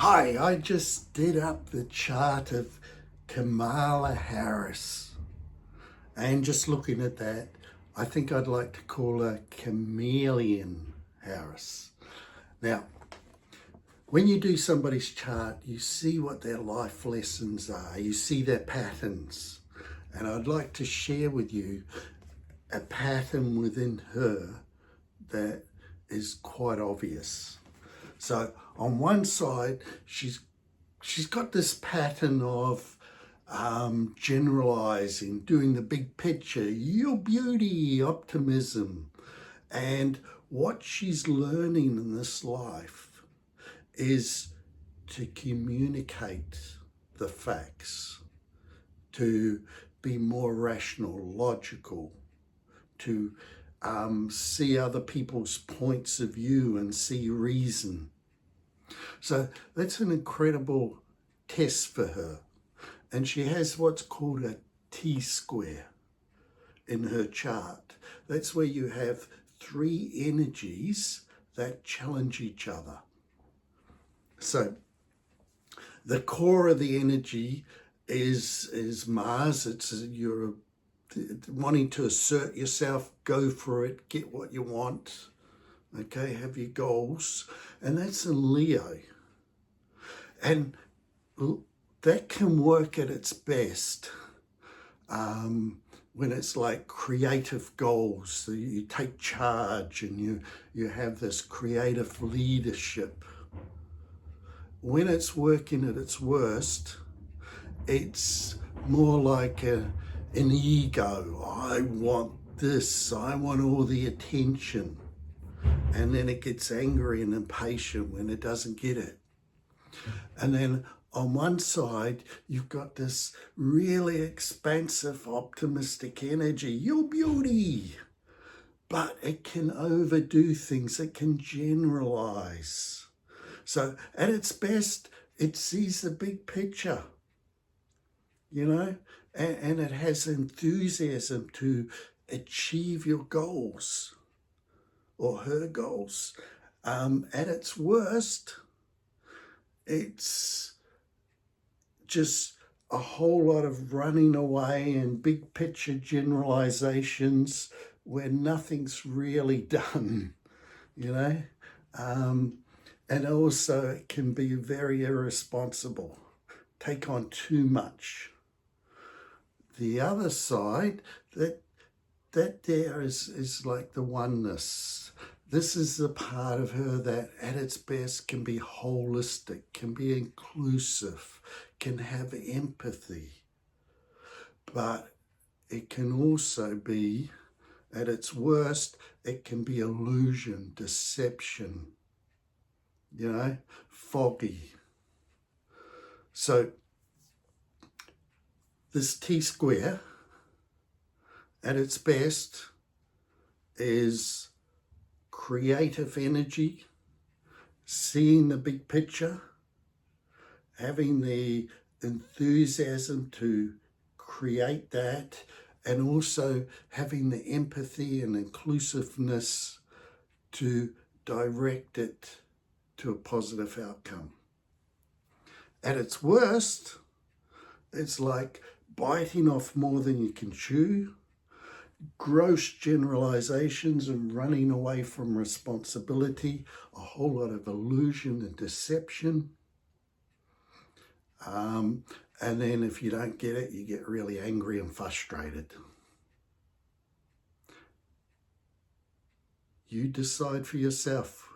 Hi, I just did up the chart of Kamala Harris, and just looking at that, I think I'd like to call her Chameleon Harris. Now, when you do somebody's chart, you see what their life lessons are, you see their patterns, and I'd like to share with you a pattern within her that is quite obvious. So on one side, she's got this pattern of generalizing, doing the big picture, your beauty, optimism. And what she's learning in this life is to communicate the facts, to be more rational, logical, to see other people's points of view and see reason. So that's an incredible test for her. And she has what's called a T-square in her chart. That's where you have three energies that challenge each other. So the core of the energy is Mars. It's you're wanting to assert yourself, go for it, get what you want, okay, have your goals, and that's in Leo. And that can work at its best when it's like creative goals. So you take charge and you have this creative leadership. When it's working at its worst, it's more like an ego. I want this, I want all the attention. And then it gets angry and impatient when it doesn't get it. And then on one side, you've got this really expansive, optimistic energy, your beauty. But it can overdo things, it can generalize. So at its best, it sees the big picture, you know, and it has enthusiasm to achieve your goals or her goals. At its worst, it's just a whole lot of running away and big picture generalizations where nothing's really done, you know. And also it can be very irresponsible, take on too much. The other side, that there is like the oneness. This is the part of her that at its best can be holistic, can be inclusive, can have empathy. But it can also be, at its worst, it can be illusion, deception, you know, foggy. So this T-square, at its best, is creative energy, seeing the big picture, having the enthusiasm to create that, and also having the empathy and inclusiveness to direct it to a positive outcome. At its worst, it's like biting off more than you can chew, gross generalizations and running away from responsibility, a whole lot of illusion and deception. And then if you don't get it, you get really angry and frustrated. You decide for yourself